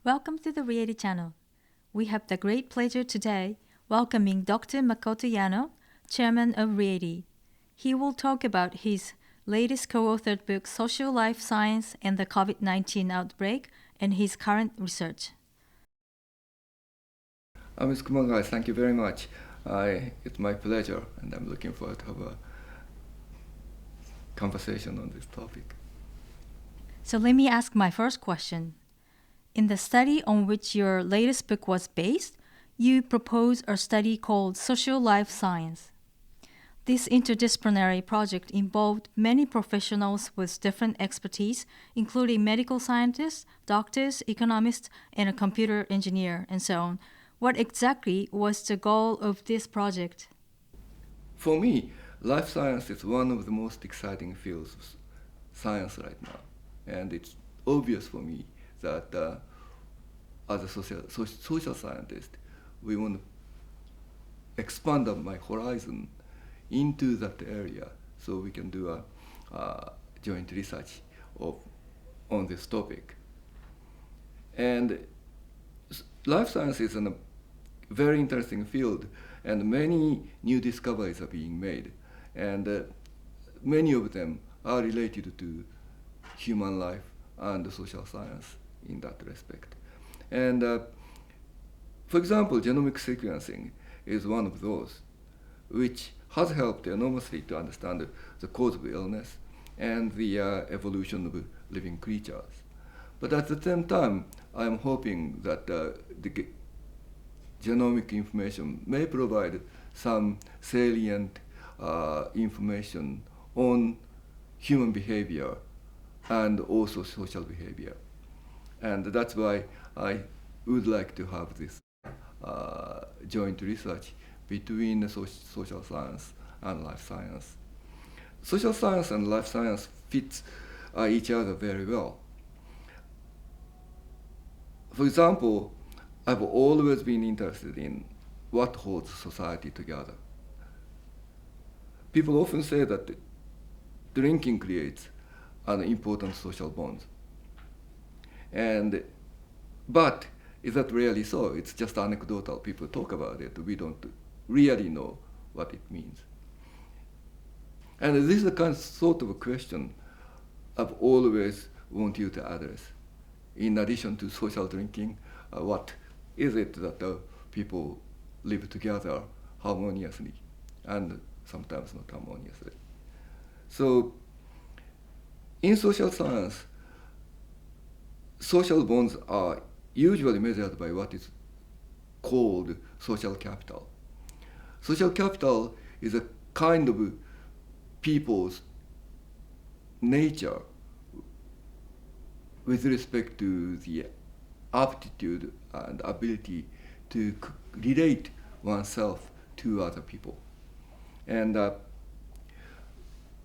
Welcome to the RIETI channel. We have the great pleasure today welcoming Dr. Makoto Yano, Chairman of RIETI. He will talk about his latest co-authored book, Socio-Life Science and the COVID-19 Outbreak, and his current research. Ms. Kumagai, thank you very much. It's my pleasure, and I'm looking forward to have a conversation on this topic. So let me ask my first question. In the study on which your latest book was based, you proposed a study called Socio-Life Science. This interdisciplinary project involved many professionals with different expertise, including medical scientists, doctors, economists, and a computer engineer, and so on. What exactly was the goal of this project? For me, life science is one of the most exciting fields of science right now. And it's obvious for me that as a social scientist, we want to expand my horizon into that area so we can do a joint research on this topic. And life science is a very interesting field, and many new discoveries are being made. And many of them are related to human life and social science in that respect. And for example, genomic sequencing is one of those which has helped enormously to understand the cause of illness and the evolution of living creatures. But at the same time, I'm hoping that the genomic information may provide some salient information on human behavior and also social behavior. And that's why I would like to have this joint research between the social science and life science. Social science and life science fit each other very well. For example, I've always been interested in what holds society together. People often say that drinking creates an important social bond. But is that really so? It's just anecdotal. People talk about it. We don't really know what it means. And this is the kind of sort of a question I've always wanted you to address. In addition to social drinking, what is it that people live together harmoniously and sometimes not harmoniously? So in social science, social bonds are usually measured by what is called social capital. Social capital is a kind of people's nature with respect to the aptitude and ability to relate oneself to other people. And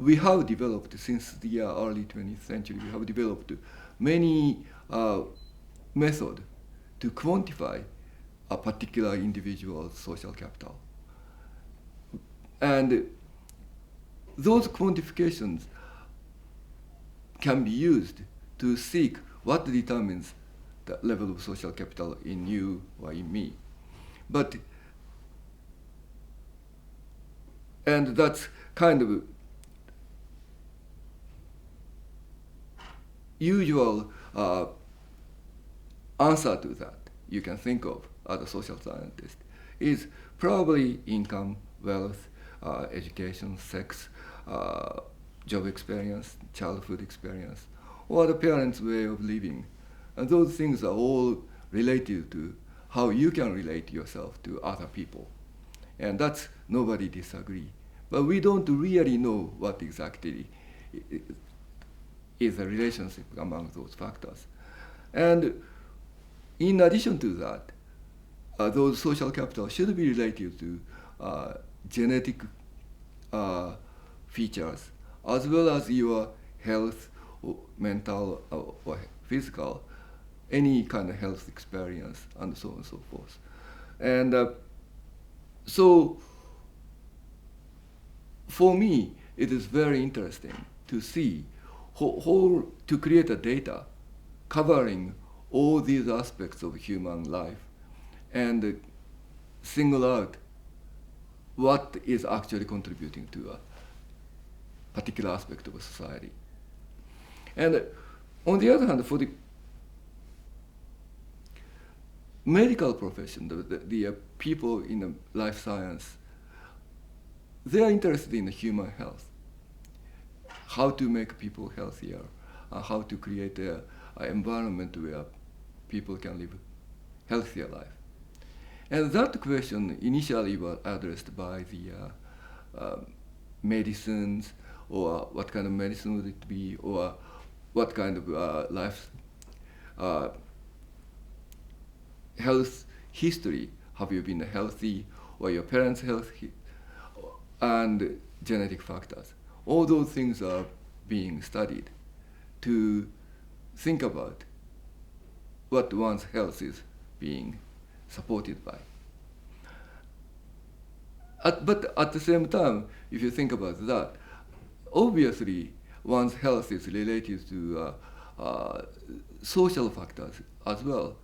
we have developed, since the early 20th century, we have developed many methods to quantify a particular individual's social capital. And those quantifications can be used to seek what determines the level of social capital in you or in me. And that's kind of usual answer to that you can think of as a social scientist is probably income, wealth, education, sex, job experience, childhood experience, or the parents' way of living. And those things are all related to how you can relate yourself to other people. And that's nobody disagree. But we don't really know what exactly is the relationship among those factors. And in addition to that, those social capital should be related to genetic features, as well as your health, or mental or physical, any kind of health experience, and so on and so forth. And so for me, it is very interesting to see to create a data covering all these aspects of human life and single out what is actually contributing to a particular aspect of a society. And on the other hand, for the medical profession, the people in the life science, they are interested in human health, how to make people healthier, how to create an environment where people can live healthier life. And that question initially was addressed by the medicines, or what kind of medicine would it be, or what kind of life health history. Have you been healthy, or your parents' health, and genetic factors. All those things are being studied to think about what one's health is being supported by. But at the same time, if you think about that, obviously one's health is related to social factors as well.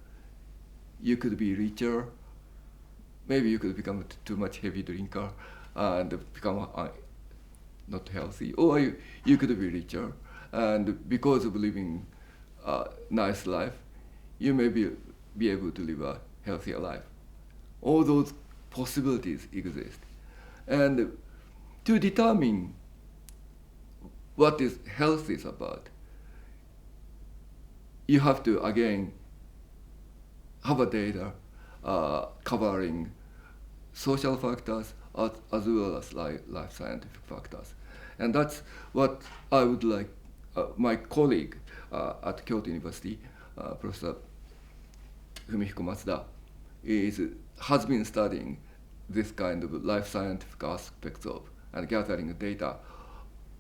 You could be richer, maybe you could become too much heavy drinker and become not healthy, or you could be richer, and because of living a nice life, you may be able to live a healthier life. All those possibilities exist. And to determine what is health is about, you have to again have a data covering social factors as well as life scientific factors. And that's what I would like my colleague at Kyoto University, Professor Fumihiko Matsuda, has been studying this kind of life scientific aspects of and gathering data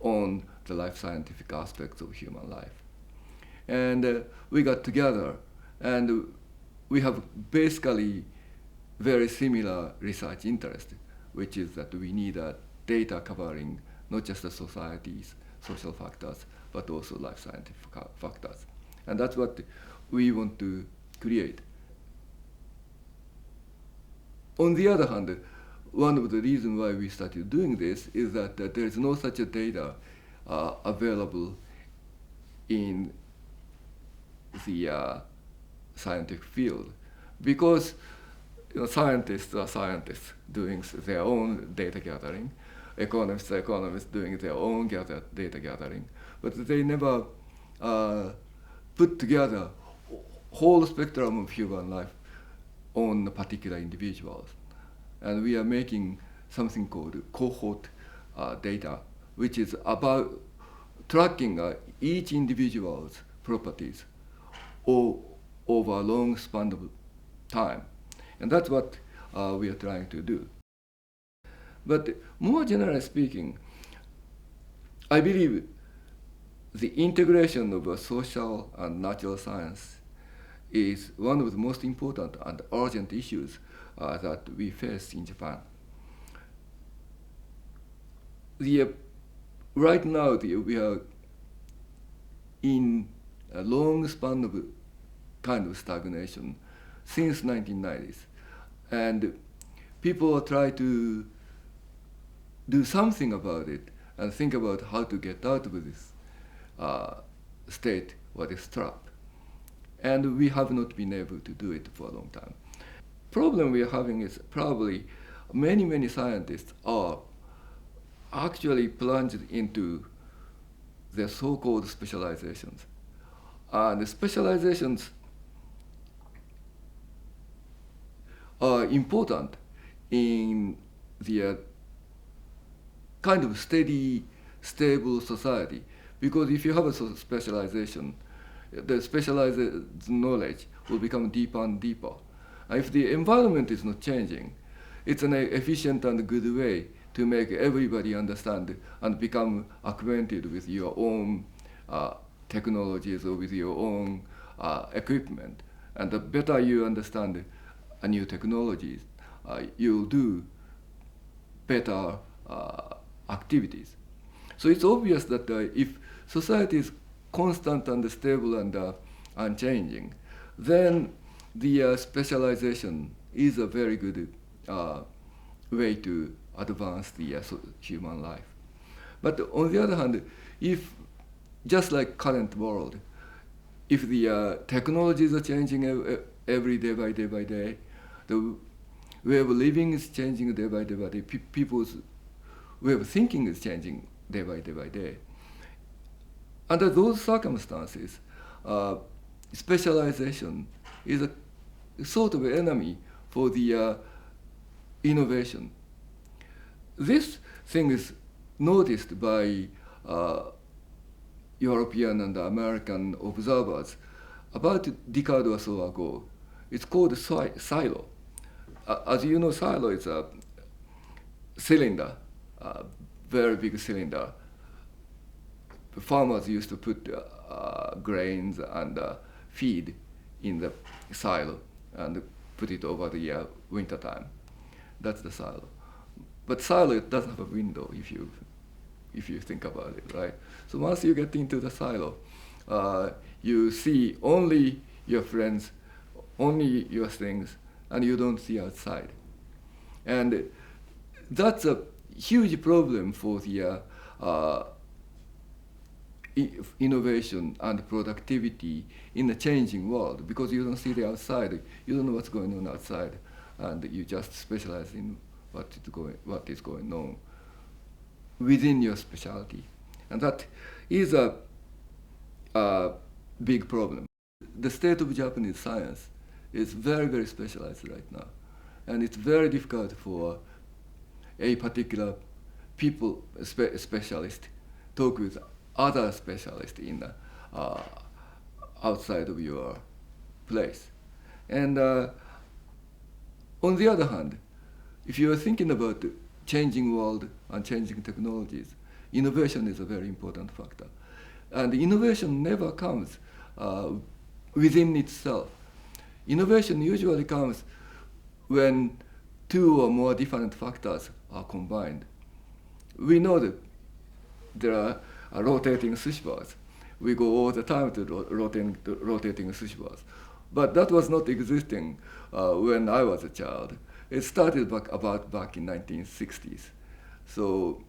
on the life scientific aspects of human life. And we got together, and we have basically very similar research interest, which is that we need data covering not just the society's social factors, but also life scientific factors. And that's what we want to create. On the other hand, one of the reasons why we started doing this is that there is no such a data available in the scientific field, because scientists are scientists doing their own data gathering, economists are economists doing their own data gathering, but they never put together whole spectrum of human life on particular individuals. And we are making something called Cohort data, which is about tracking each individual's properties over a long span of time. And that's what we are trying to do. But more generally speaking, I believe the integration of social and natural science is one of the most important and urgent issues that we face in Japan. Right now, we are in a long span of kind of stagnation since 1990s, and people try to do something about it and think about how to get out of this state or this trap. And we have not been able to do it for a long time. Problem we are having is probably many scientists are actually plunged into their so-called specializations. And the specializations are important in the kind of steady, stable society, because if you have a specialization, the specialized knowledge will become deeper and deeper. And if the environment is not changing, it's an efficient and good way to make everybody understand and become acquainted with your own technologies or with your own equipment. And the better you understand new technologies, you'll do better activities. So it's obvious that if society is constant and stable and unchanging, then the specialization is a very good way to advance the human life. But on the other hand, if just like current world, if the technologies are changing every day by day by day, the way of living is changing day by day, people's way of thinking is changing day by day. Under those circumstances, specialization is a sort of enemy for the innovation. This thing is noticed by European and American observers about a decade or so ago. It's called silo. As you know, silo is a cylinder, a very big cylinder. Farmers used to put grains and feed in the silo and put it over the winter time. That's the silo. But silo doesn't have a window if you think about it, right? So once you get into the silo, you see only your friends, only your things, and you don't see outside. And that's a huge problem for the innovation and productivity in a changing world, because you don't see the outside, you don't know what's going on outside, and you just specialize in what is going on within your specialty. And that is a big problem. The state of Japanese science is very, very specialized right now. And it's very difficult for a particular specialist talk with other specialists in outside of your place. And on the other hand, if you are thinking about the changing world and changing technologies, innovation is a very important factor. And innovation never comes within itself. Innovation usually comes when two or more different factors are combined. We know that there are rotating sushi bars. We go all the time to rotating sushi bars. But that was not existing when I was a child. It started back in 1960s. So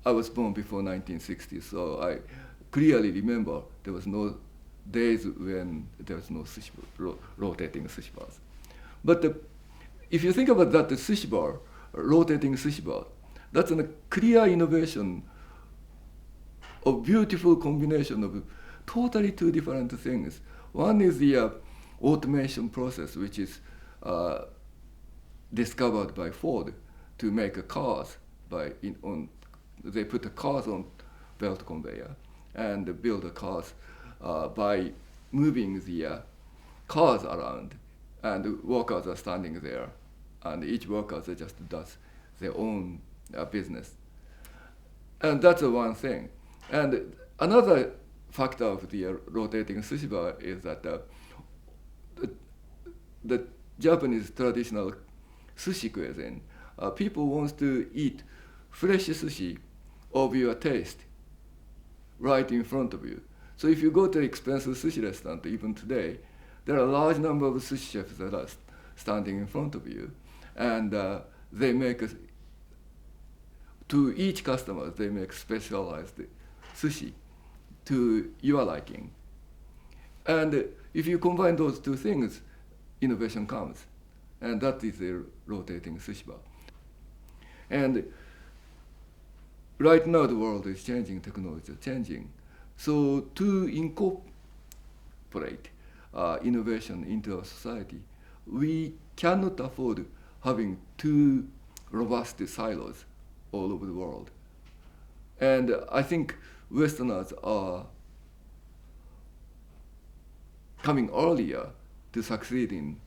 I was born before 1960, so I clearly remember there was no days when there was no rotating sushi bars. But if you think about that, the sushi bar, rotating sushi bar, that's a clear innovation of beautiful combination of totally two different things. One is the automation process, which is discovered by Ford to make cars they put the cars on belt conveyor and build the cars by moving the cars around, and workers are standing there, and each worker just does their own business. And that's one thing. And another factor of the rotating sushi bar is that the Japanese traditional sushi cuisine, people want to eat fresh sushi of your taste right in front of you. So if you go to an expensive sushi restaurant, even today, there are a large number of sushi chefs that are standing in front of you, and they make to each customer, they make specialized sushi to your liking. And if you combine those two things, innovation comes. And that is a rotating sushi bar. And right now the world is changing, technology is changing. So to incorporate innovation into our society, we cannot afford having two robust silos all over the world. And I think Westerners are coming earlier to succeed in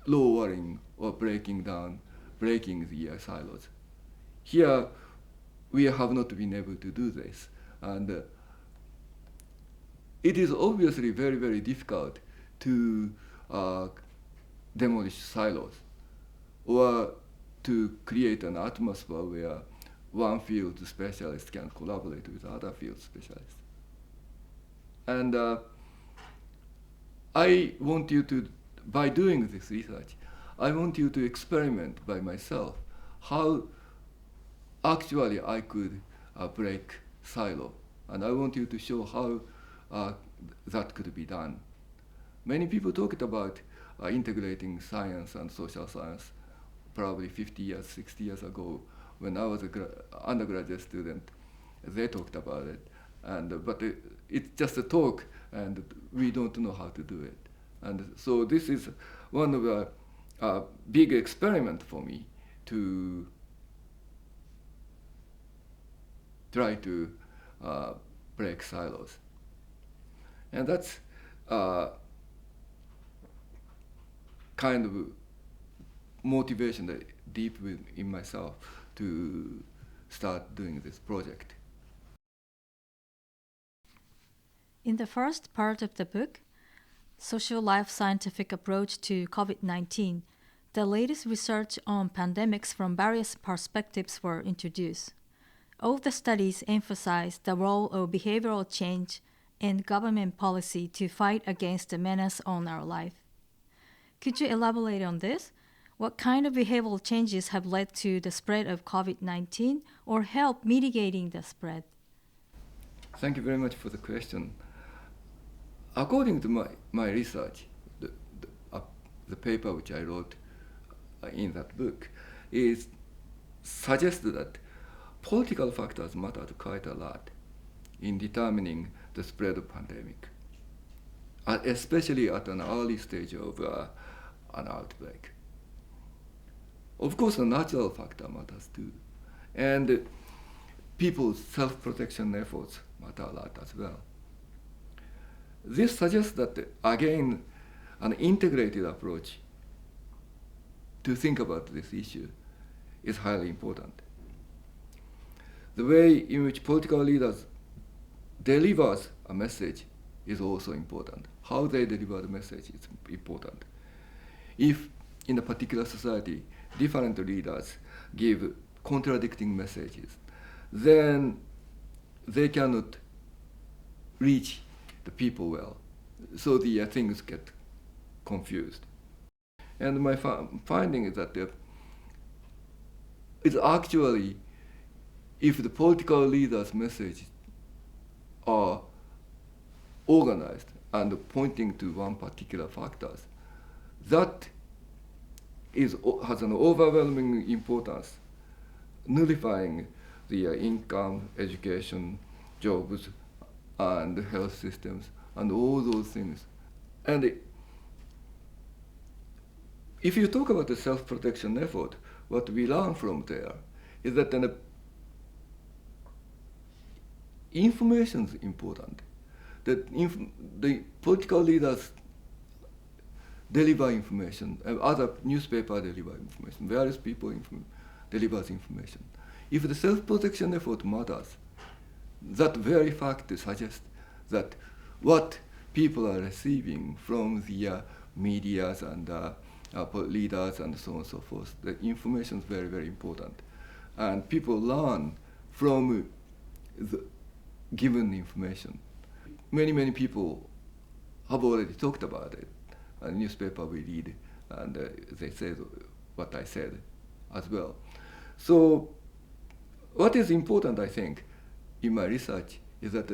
lowering or breaking the silos. Here, we have not been able to do this. And it is obviously very, very difficult to demolish silos or to create an atmosphere where one field specialist can collaborate with other field specialists. And I want you to, by doing this research, I want you to experiment by myself how actually I could break silo. And I want you to show how that could be done. Many people talked about integrating science and social science probably 50 years, 60 years ago when I was an undergraduate student. They talked about it, but it's just a talk, and we don't know how to do it. And so this is one of the big experiment for me to try to break silos. And that's kind of motivation that deep in myself to start doing this project. In the first part of the book, Socio-Life Scientific Approach to COVID-19, the latest research on pandemics from various perspectives were introduced. All the studies emphasize the role of behavioral change and government policy to fight against the menace on our life. Could you elaborate on this? What kind of behavioral changes have led to the spread of COVID-19 or help mitigating the spread? Thank you very much for the question. According to my research, the paper which I wrote in that book is suggested that political factors mattered quite a lot in determining the spread of pandemic, especially at an early stage of an outbreak. Of course, the natural factor matters too, and people's self-protection efforts matter a lot as well. This suggests that, again, an integrated approach to think about this issue is highly important. The way in which political leaders delivers a message is also important. How they deliver the message is important. If in a particular society, different leaders give contradicting messages, then they cannot reach the people well. So the things get confused. And my finding is that it's actually, if the political leaders' messages are organized and pointing to one particular factors, that has an overwhelming importance, nullifying the income, education, jobs, and health systems, and all those things. And if you talk about the self-protection effort, what we learn from there is that information is important. That the political leaders deliver information, other newspapers deliver information, various people delivers information. If the self-protection effort matters, that very fact suggests that what people are receiving from the medias and leaders and so on and so forth, the information is very, very important. And people learn from the given information. Many, many people have already talked about it. A newspaper we read, and they said what I said as well. So what is important, I think, in my research is that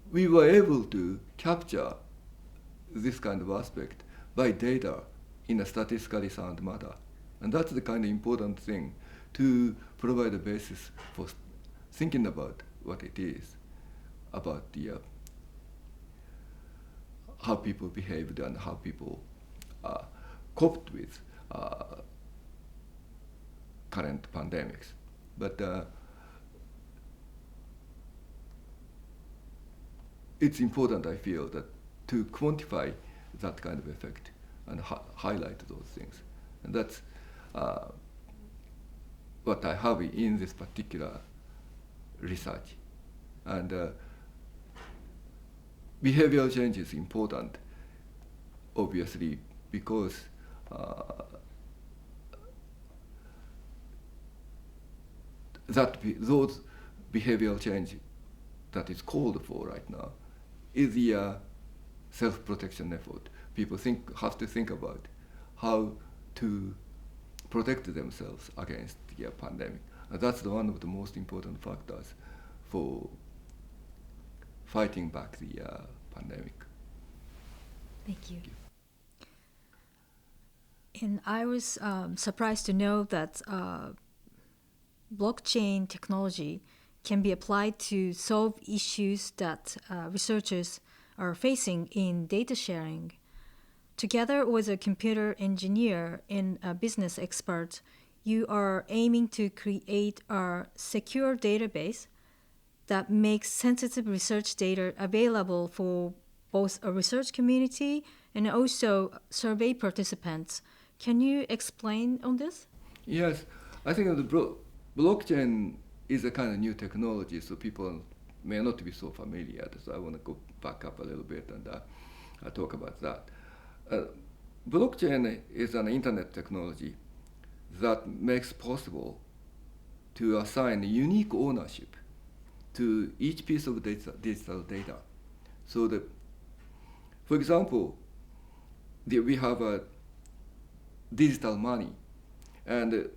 we were able to capture this kind of aspect by data in a statistically sound manner. And that's the kind of important thing to provide a basis for thinking about what it is, about the how people behaved and how people coped with current pandemics. But it's important, I feel, that to quantify that kind of effect and highlight those things. And that's what I have in this particular research. And behavioral change is important, obviously, because those behavioral change that is called for right now is the self-protection effort. People have to think about how to protect themselves against the pandemic. And that's one of the most important factors for fighting back the pandemic. Thank you. And I was surprised to know that blockchain technology can be applied to solve issues that researchers are facing in data sharing. Together with a computer engineer and a business expert, you are aiming to create a secure database that makes sensitive research data available for both a research community and also survey participants. Can you explain on this? Yes, I think the blockchain is a kind of new technology, so people may not be so familiar. So I want to go back up a little bit and talk about that. Blockchain is an internet technology that makes possible to assign unique ownership to each piece of digital data. So that, for example, we have a digital money, and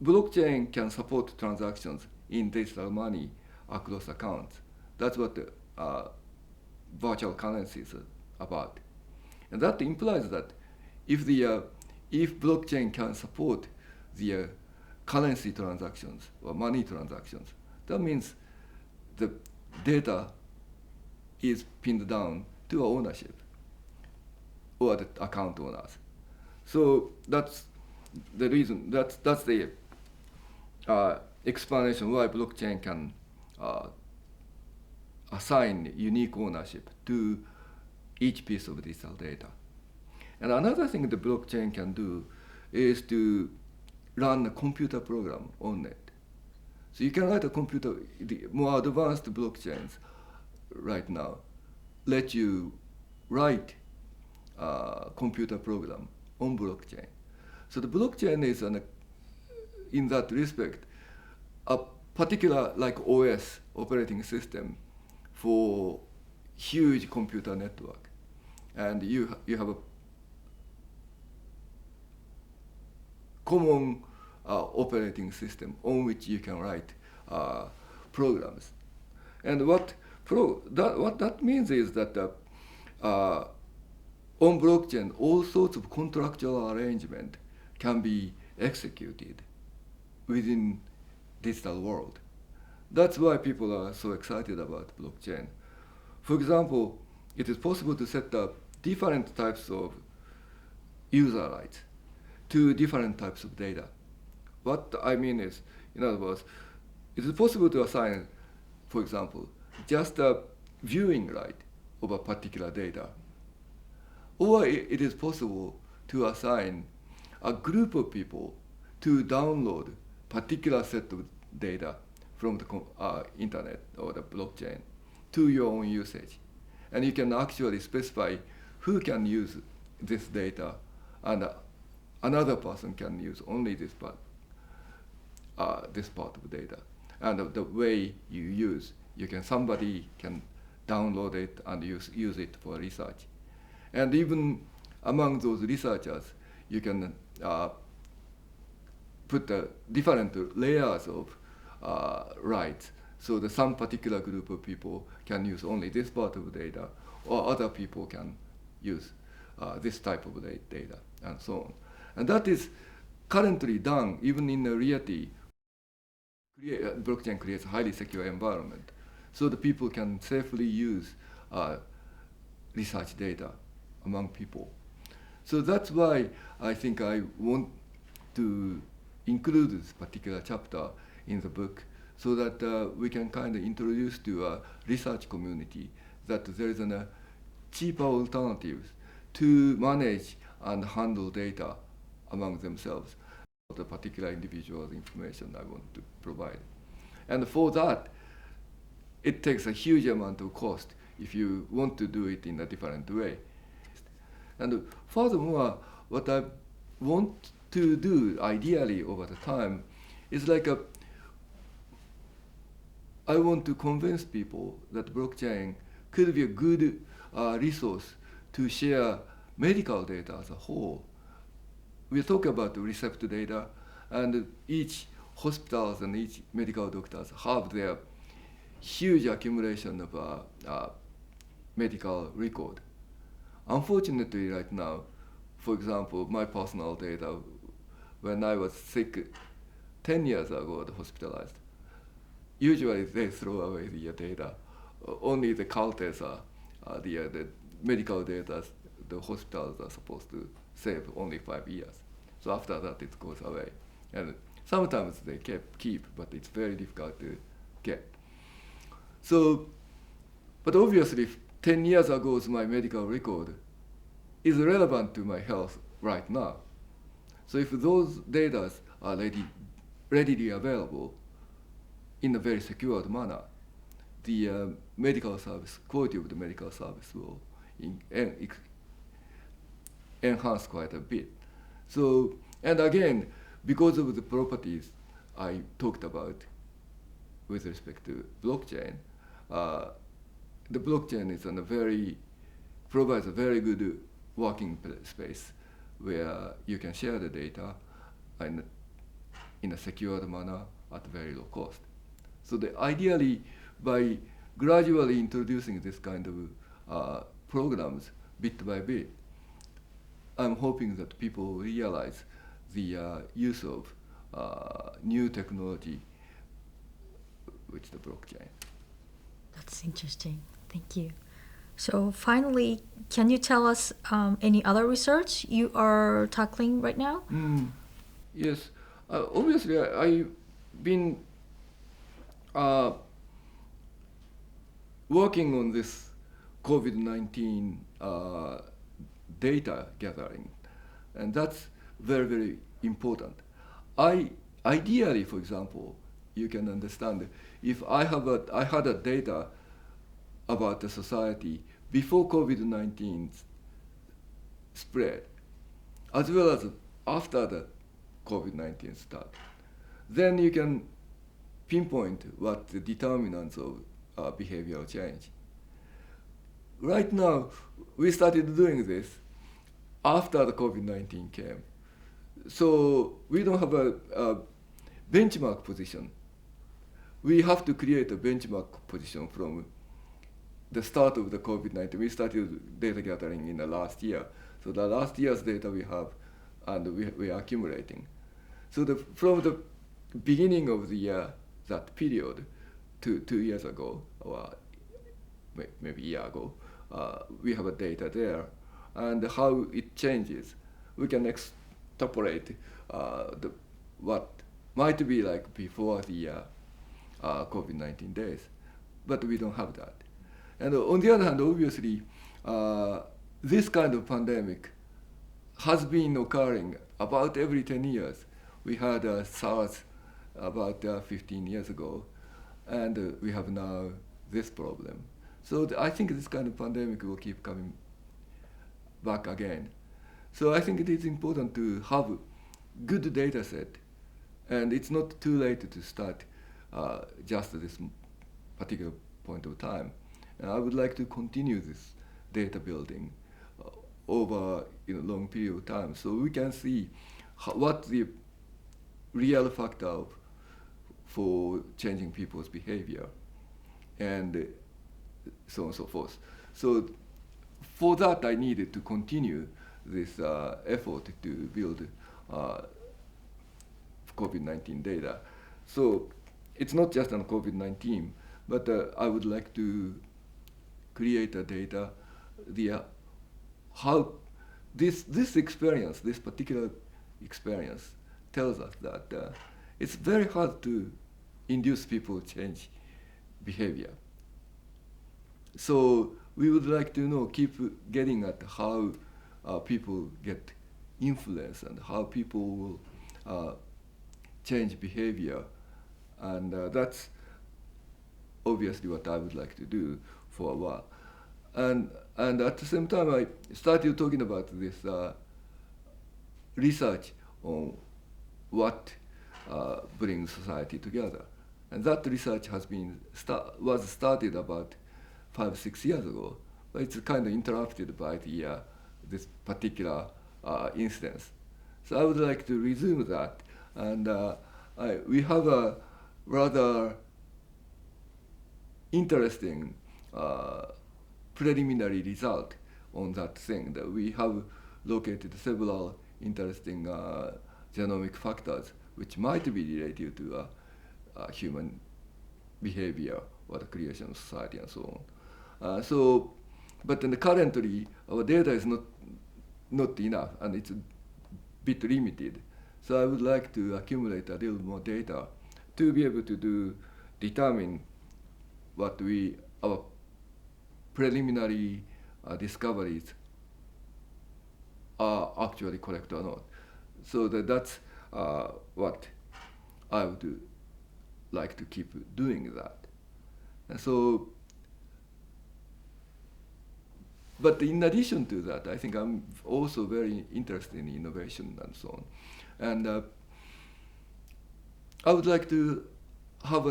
blockchain can support transactions in digital money across accounts. That's what the virtual currency is about. And that implies that if blockchain can support the currency transactions or money transactions, that means the data is pinned down to ownership or the account owners. So that's the reason, that's the explanation why blockchain can assign unique ownership to each piece of digital data. And another thing the blockchain can do is to run a computer program on it. So you can write the more advanced blockchains right now let you write a computer program on blockchain. So the blockchain is, in that respect, a particular like OS, operating system, for huge computer network. And you have a common operating system on which you can write programs. And what that means is that on blockchain, all sorts of contractual arrangement can be executed within digital world. That's why people are so excited about blockchain. For example, it is possible to set up different types of user rights to different types of data. What I mean is, in other words, it is possible to assign, for example, just a viewing right of a particular data. Or it is possible to assign a group of people to download particular set of data from the internet or the blockchain to your own usage. And you can actually specify who can use this data, and another person can use only this part of data. And the way you use, somebody can download it and use it for research. And even among those researchers, you can put different layers of rights, so that some particular group of people can use only this part of data, or other people can use this type of data, and so on. And that is currently done even in the RIETI. Blockchain creates a highly secure environment, so the people can safely use research data among people. So that's why I think I want to include this particular chapter in the book, so that we can kind of introduce to a research community that there is a cheaper alternatives to manage and handle data among themselves, the particular individual's information I want to provide. And for that, it takes a huge amount of cost if you want to do it in a different way. And furthermore, what I want to do ideally over the time is like I want to convince people that blockchain could be a good resource to share medical data as a whole. We talk about the receptor data, and each hospitals and each medical doctors have their huge accumulation of medical record. Unfortunately, right now, for example, my personal data, when I was sick 10 years ago, hospitalized, usually they throw away the data. Only the counters are the medical data the hospitals are supposed to save only 5 years. So after that, it goes away. And sometimes they keep, but it's very difficult to get. So, but obviously, 10 years ago, my medical record is relevant to my health right now. So if those data are readily available in a very secured manner, the medical service, quality of the medical service will enhance quite a bit. So, and again, because of the properties I talked about with respect to blockchain, the blockchain is provides a very good working space where you can share the data in a secured manner at very low cost. So ideally, by gradually introducing this kind of programs bit by bit, I'm hoping that people realize the use of new technology, which is the blockchain. That's interesting. Thank you. So finally, can you tell us any other research you are tackling right now? Yes. Obviously, I've been working on this COVID-19 data gathering, and that's very, very important. Ideally, for example, you can understand if I had a data about the society before COVID-19 spread, as well as after the COVID-19 start, then you can pinpoint what the determinants of behavioral change. Right now, we started doing this after the COVID-19 came. So we don't have a benchmark position. We have to create a benchmark position from the start of the COVID-19. We started data gathering in the last year. So the last year's data we have, and we are accumulating. So from the beginning of the year, that period, 2 years ago, or maybe a year ago, we have a data there. And how it changes, we can extrapolate what might be like before the COVID-19 days. But we don't have that. And on the other hand, obviously, this kind of pandemic has been occurring about every 10 years. We had SARS about 15 years ago, and we have now this problem. So I think this kind of pandemic will keep coming back again. So I think it is important to have good data set, and it's not too late to start just at this particular point of time. And I would like to continue this data building over a long period of time, so we can see what the real factor for changing people's behavior, and so on and so forth. So for that, I needed to continue this effort to build COVID-19 data. So it's not just on COVID-19, but I would like to create a data, how this experience, this particular experience, tells us that it's very hard to induce people to change behavior. So we would like to keep getting at how people get influence and how people will change behavior, and that's obviously what I would like to do for a while. And at the same time, I started talking about this research on what brings society together. And that research was started about 5-6 years ago, but it's kind of interrupted by this particular instance. So I would like to resume that, and we have a rather interesting preliminary result on that thing, that we have located several interesting genomic factors which might be related to human behavior or the creation of society and so on. But then currently our data is not enough, and it's a bit limited. So I would like to accumulate a little more data to be able to determine what our preliminary discoveries are actually correct or not. So that's what I would like to keep doing that. And so, but in addition to that, I think I'm also very interested in innovation and so on. And I would like to have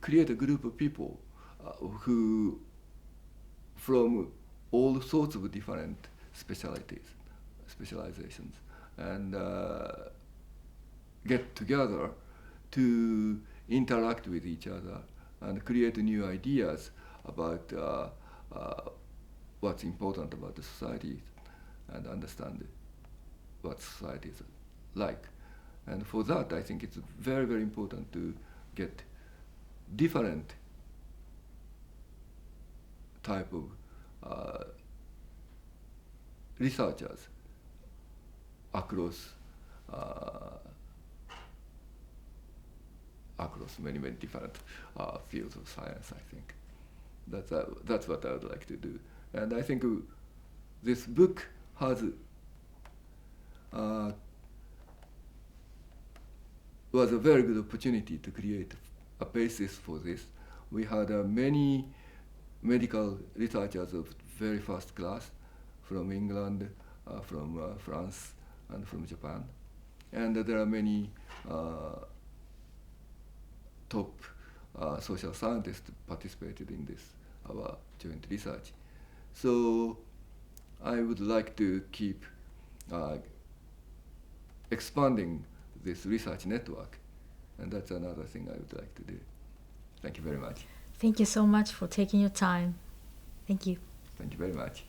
create a group of people who, from all sorts of different specializations, and get together to interact with each other and create new ideas about what's important about the society, and understand what society is like. And for that, I think it's very, very important to get different type of researchers across many, many different fields of science. I think that's what I would like to do. And I think this book has was a very good opportunity to create a basis for this. We had many medical researchers of very first class from England, from France, and from Japan. And there are many top social scientists participated in this, our joint research. So I would like to keep expanding this research network, and that's another thing I would like to do. Thank you very much. Thank you so much for taking your time. Thank you. Thank you very much.